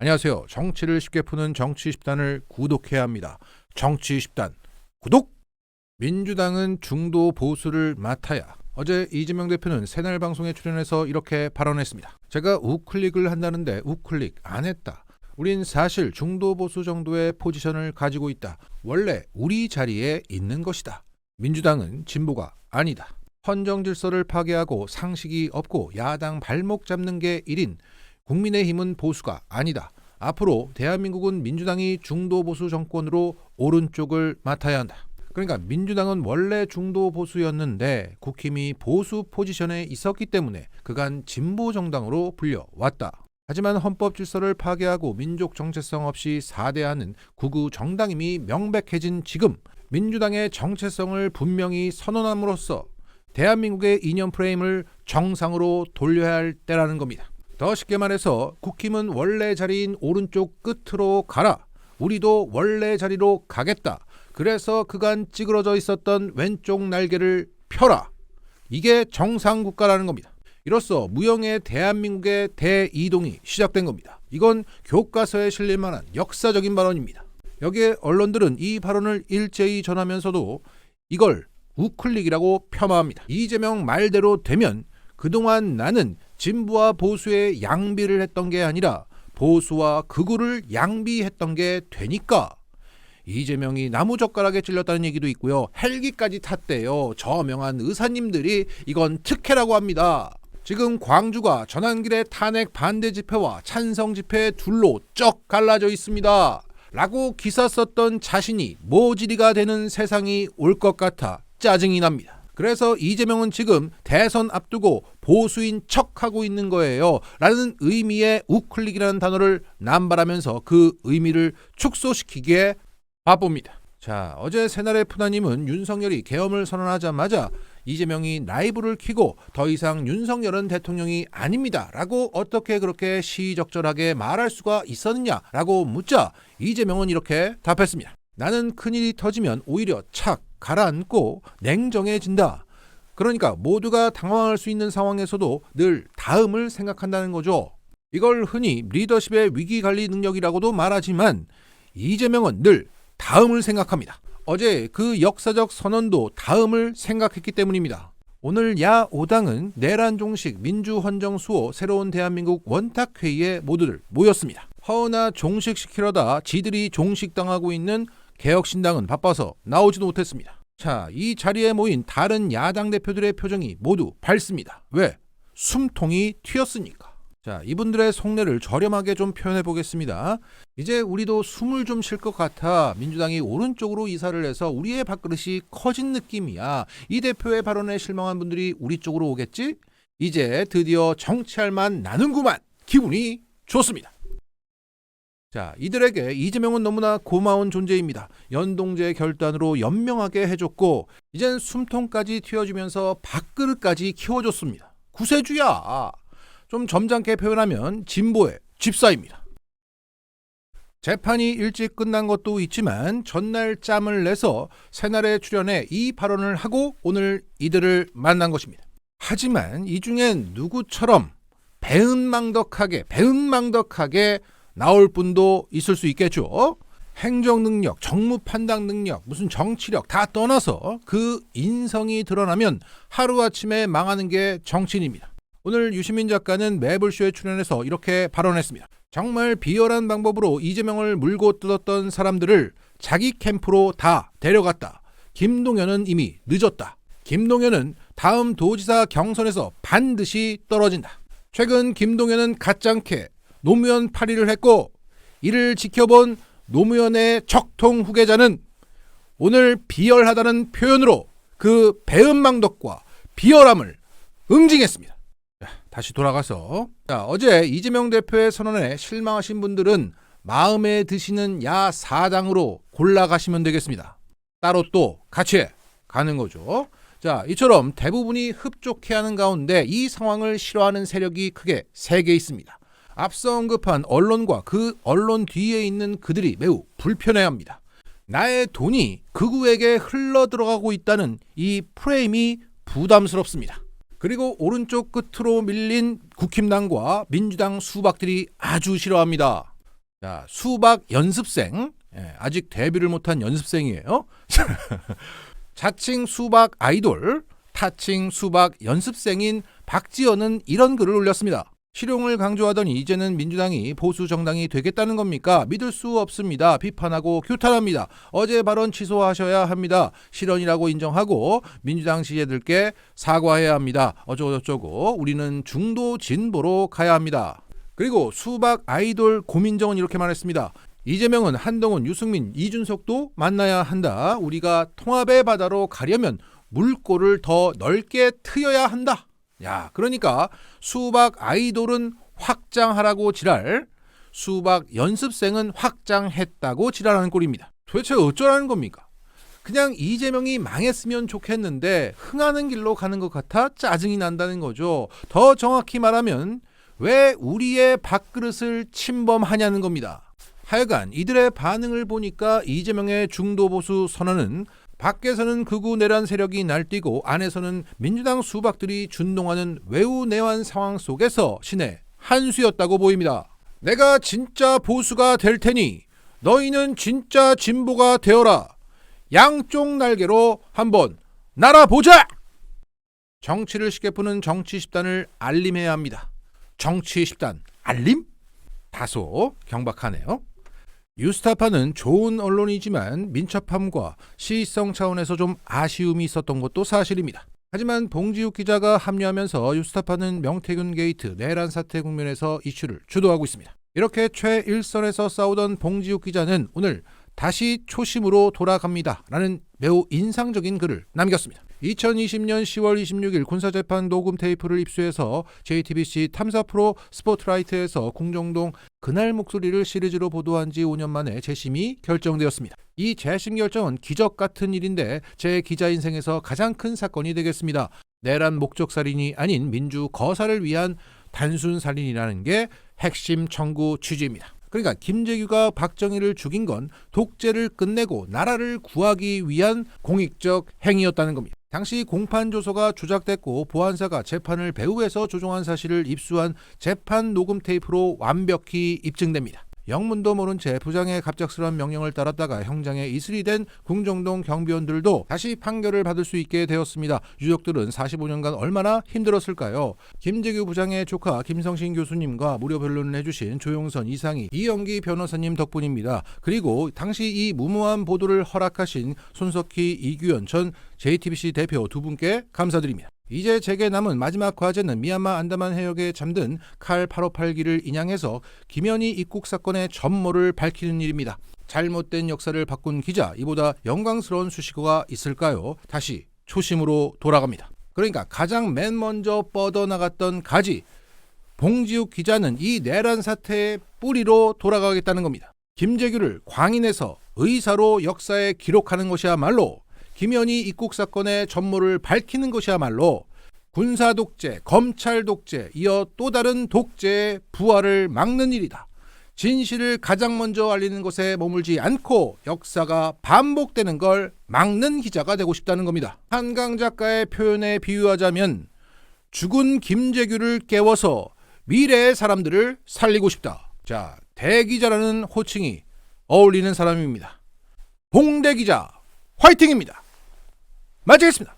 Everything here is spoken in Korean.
안녕하세요. 정치를 쉽게 푸는 정치 10단을 구독해야 합니다. 정치 10단 구독! 민주당은 중도 보수를 맡아야. 어제 이재명 대표는 새날 방송에 출연해서 이렇게 발언했습니다. 제가 우클릭을 한다는데 우클릭 안 했다. 우린 사실 중도 보수 정도의 포지션을 가지고 있다. 원래 우리 자리에 있는 것이다. 민주당은 진보가 아니다. 헌정 질서를 파괴하고 상식이 없고 야당 발목 잡는 게 1인 국민의힘은 보수가 아니다. 앞으로 대한민국은 민주당이 중도 보수 정권으로 오른쪽을 맡아야 한다. 그러니까 민주당은 원래 중도 보수였는데 국힘이 보수 포지션에 있었기 때문에 그간 진보 정당으로 불려왔다. 하지만 헌법 질서를 파괴하고 민족 정체성 없이 사대하는 극우 정당임이 명백해진 지금 민주당의 정체성을 분명히 선언함으로써 대한민국의 이념 프레임을 정상으로 돌려야 할 때라는 겁니다. 더 쉽게 말해서 국힘은 원래 자리인 오른쪽 끝으로 가라. 우리도 원래 자리로 가겠다. 그래서 그간 찌그러져 있었던 왼쪽 날개를 펴라. 이게 정상국가라는 겁니다. 이로써 무형의 대한민국의 대이동이 시작된 겁니다. 이건 교과서에 실릴 만한 역사적인 발언입니다. 여기에 언론들은 이 발언을 일제히 전하면서도 이걸 우클릭이라고 폄하합니다. 이재명 말대로 되면 그동안 나는 진보와 보수의 양비를 했던 게 아니라 보수와 극우를 양비했던 게 되니까 이재명이 나무젓가락에 찔렸다는 얘기도 있고요. 헬기까지 탔대요. 저명한 의사님들이 이건 특혜라고 합니다. 지금 광주가 전환길의 탄핵 반대 집회와 찬성 집회 둘로 쩍 갈라져 있습니다. 라고 기사 썼던 자신이 모질이가 되는 세상이 올 것 같아 짜증이 납니다. 그래서 이재명은 지금 대선 앞두고 보수인 척하고 있는 거예요. 라는 의미의 우클릭이라는 단어를 남발하면서 그 의미를 축소시키기에 바쁩니다. 자, 어제 새날의 푸나님은 윤석열이 계엄을 선언하자마자 이재명이 라이브를 켜고 더 이상 윤석열은 대통령이 아닙니다. 라고 어떻게 그렇게 시의적절하게 말할 수가 있었느냐? 라고 묻자 이재명은 이렇게 답했습니다. 나는 큰일이 터지면 오히려 착 가라앉고 냉정해진다. 그러니까 모두가 당황할 수 있는 상황에서도 늘 다음을 생각한다는 거죠. 이걸 흔히 리더십의 위기관리 능력이라고도 말하지만 이재명은 늘 다음을 생각합니다. 어제 그 역사적 선언도 다음을 생각했기 때문입니다. 오늘 야 5당은 내란 종식 민주헌정 수호 새로운 대한민국 원탁회의에 모두들 모였습니다. 허나 종식시키려다 지들이 종식당하고 있는 개혁신당은 바빠서 나오지도 못했습니다. 자, 이 자리에 모인 다른 야당 대표들의 표정이 모두 밝습니다. 왜? 숨통이 튀었으니까. 자, 이분들의 속내를 저렴하게 좀 표현해 보겠습니다. 이제 우리도 숨을 좀 쉴 것 같아 민주당이 오른쪽으로 이사를 해서 우리의 밥그릇이 커진 느낌이야. 이 대표의 발언에 실망한 분들이 우리 쪽으로 오겠지? 이제 드디어 정치할 만 나는구만. 기분이 좋습니다. 자, 이들에게 이재명은 너무나 고마운 존재입니다. 연동제 결단으로 연명하게 해줬고 이젠 숨통까지 튀어주면서 밥그릇까지 키워줬습니다. 구세주야. 좀 점잖게 표현하면 진보의 집사입니다. 재판이 일찍 끝난 것도 있지만 전날 짬을 내서 새날에 출연해 이 발언을 하고 오늘 이들을 만난 것입니다. 하지만 이 중엔 누구처럼 배은망덕하게 나올 분도 있을 수 있겠죠. 행정 능력, 정무 판단 능력, 무슨 정치력 다 떠나서 그 인성이 드러나면 하루아침에 망하는 게 정치인입니다. 오늘 유시민 작가는 매블쇼에 출연해서 이렇게 발언했습니다. 정말 비열한 방법으로 이재명을 물고 뜯었던 사람들을 자기 캠프로 다 데려갔다. 김동연은 이미 늦었다. 김동연은 다음 도지사 경선에서 반드시 떨어진다. 최근 김동연은 가짱캐 노무현 파리를 했고 이를 지켜본 노무현의 적통 후계자는 오늘 비열하다는 표현으로 그 배은망덕과 비열함을 응징했습니다. 자, 다시 돌아가서 어제 이재명 대표의 선언에 실망하신 분들은 마음에 드시는 야 4당으로 골라가시면 되겠습니다. 따로 또 같이 가는 거죠. 자, 이처럼 대부분이 흡족해하는 가운데 이 상황을 싫어하는 세력이 크게 3개 있습니다. 앞서 언급한 언론과 그 언론 뒤에 있는 그들이 매우 불편해합니다. 나의 돈이 극우에게 흘러들어가고 있다는 이 프레임이 부담스럽습니다. 그리고 오른쪽 끝으로 밀린 국힘당과 민주당 수박들이 아주 싫어합니다. 자, 수박 연습생. 아직 데뷔를 못한 연습생이에요. 자칭 수박 아이돌, 타칭 수박 연습생인 박지원은 이런 글을 올렸습니다. 실용을 강조하더니 이제는 민주당이 보수 정당이 되겠다는 겁니까? 믿을 수 없습니다. 비판하고 규탄합니다. 어제 발언 취소하셔야 합니다. 실언이라고 인정하고 민주당 지지자들께 사과해야 합니다. 어쩌고저쩌고 우리는 중도 진보로 가야 합니다. 그리고 수박 아이돌 고민정은 이렇게 말했습니다. 이재명은 한동훈, 유승민, 이준석도 만나야 한다. 우리가 통합의 바다로 가려면 물꼬를 더 넓게 트여야 한다. 야, 그러니까 수박 아이돌은 확장하라고 지랄, 수박 연습생은 확장했다고 지랄하는 꼴입니다. 도대체 어쩌라는 겁니까? 그냥 이재명이 망했으면 좋겠는데 흥하는 길로 가는 것 같아 짜증이 난다는 거죠. 더 정확히 말하면 왜 우리의 밥그릇을 침범하냐는 겁니다. 하여간 이들의 반응을 보니까 이재명의 중도보수 선언은 밖에서는 극우 내란 세력이 날뛰고 안에서는 민주당 수박들이 준동하는 외우 내환 상황 속에서 신의 한 수였다고 보입니다. 내가 진짜 보수가 될 테니 너희는 진짜 진보가 되어라. 양쪽 날개로 한번 날아보자. 정치를 쉽게 푸는 정치 10단을 알림해야 합니다. 정치 10단 알림? 다소 경박하네요. 뉴스타파는 좋은 언론이지만 민첩함과 시의성 차원에서 좀 아쉬움이 있었던 것도 사실입니다. 하지만 봉지욱 기자가 합류하면서 뉴스타파는 명태균 게이트 내란 사태 국면에서 이슈를 주도하고 있습니다. 이렇게 최일선에서 싸우던 봉지욱 기자는 오늘 다시 초심으로 돌아갑니다. 라는 매우 인상적인 글을 남겼습니다. 2020년 10월 26일 군사재판 녹음 테이프를 입수해서 JTBC 탐사 프로 스포트라이트에서 궁정동 그날 목소리를 시리즈로 보도한 지 5년 만에 재심이 결정되었습니다. 이 재심 결정은 기적 같은 일인데 제 기자 인생에서 가장 큰 사건이 되겠습니다. 내란 목적 살인이 아닌 민주 거사를 위한 단순 살인이라는 게 핵심 청구 취지입니다. 그러니까 김재규가 박정희를 죽인 건 독재를 끝내고 나라를 구하기 위한 공익적 행위였다는 겁니다. 당시 공판 조서가 조작됐고 보안사가 재판을 배후에서 조종한 사실을 입수한 재판 녹음 테이프로 완벽히 입증됩니다. 영문도 모른 채 부장의 갑작스러운 명령을 따랐다가 형장에 이슬이 된 궁정동 경비원들도 다시 판결을 받을 수 있게 되었습니다. 유족들은 45년간 얼마나 힘들었을까요? 김재규 부장의 조카 김성신 교수님과 무료 변론을 해주신 조용선, 이상희, 이영기 변호사님 덕분입니다. 그리고 당시 이 무모한 보도를 허락하신 손석희, 이규현 전 JTBC 대표 두 분께 감사드립니다. 이제 제게 남은 마지막 과제는 미얀마 안다만 해역에 잠든 칼 858기를 인양해서 김현희 입국 사건의 전모를 밝히는 일입니다. 잘못된 역사를 바꾼 기자, 이보다 영광스러운 수식어가 있을까요? 다시 초심으로 돌아갑니다. 그러니까 가장 맨 먼저 뻗어나갔던 가지, 봉지욱 기자는 이 내란 사태의 뿌리로 돌아가겠다는 겁니다. 김재규를 광인에서 의사로 역사에 기록하는 것이야말로, 김현희 입국 사건의 전모를 밝히는 것이야말로 군사 독재, 검찰 독재, 이어 또 다른 독재의 부활을 막는 일이다. 진실을 가장 먼저 알리는 것에 머물지 않고 역사가 반복되는 걸 막는 기자가 되고 싶다는 겁니다. 한강 작가의 표현에 비유하자면 죽은 김재규를 깨워서 미래의 사람들을 살리고 싶다. 자, 대기자라는 호칭이 어울리는 사람입니다. 봉대기자 화이팅입니다. 마치겠습니다.